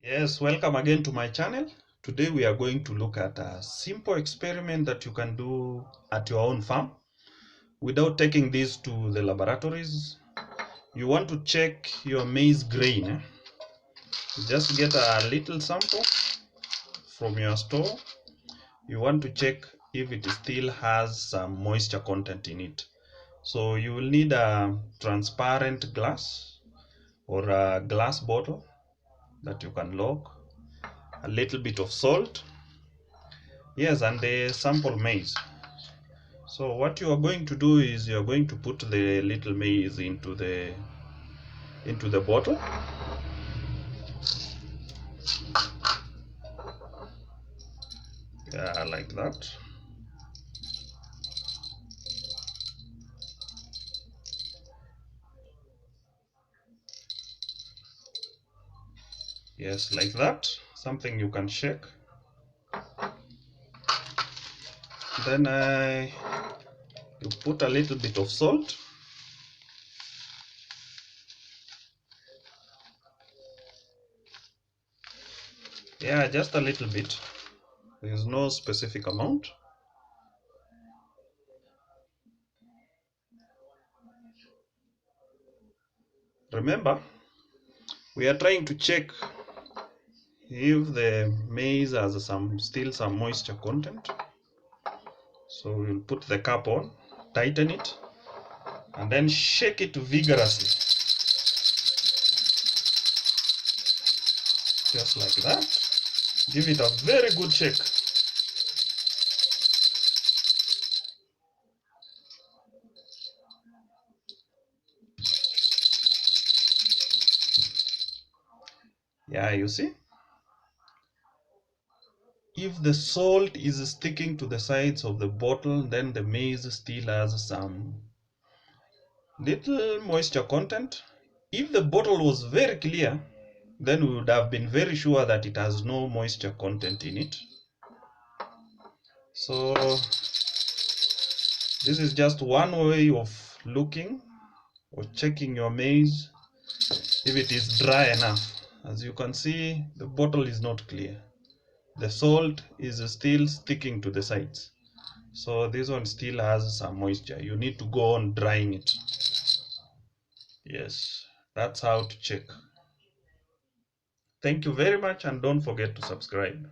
Yes, welcome again to my channel. Today we are going to look at a simple experiment that you can do at your own farm without taking this to the laboratories. You want to check your maize grain. Just get a little sample from your store. You want to check if it still has some moisture content in it. So you will need a transparent glass or a glass bottle that you can lock, a little bit of salt. Yes, and the sample maize. So what you are going to do is you are going to put the little maize into the bottle. Yeah, like that. Yes, like that. Something you can shake. Then you put a little bit of salt. Yeah, just a little bit. There's no specific amount. Remember, we are trying to check if the maize has still some moisture content. So we'll put the cap on, tighten it, and then shake it vigorously. Just like that. Give it a very good shake. Yeah, you see? If the salt is sticking to the sides of the bottle, then the maize still has some little moisture content. If the bottle was very clear, then we would have been very sure that it has no moisture content in it. So this is just one way of looking or checking your maize if it is dry enough. As you can see, the bottle is not clear. The salt is still sticking to the sides. So this one still has some moisture. You need to go on drying it. Yes, that's how to check. Thank you very much, and don't forget to subscribe.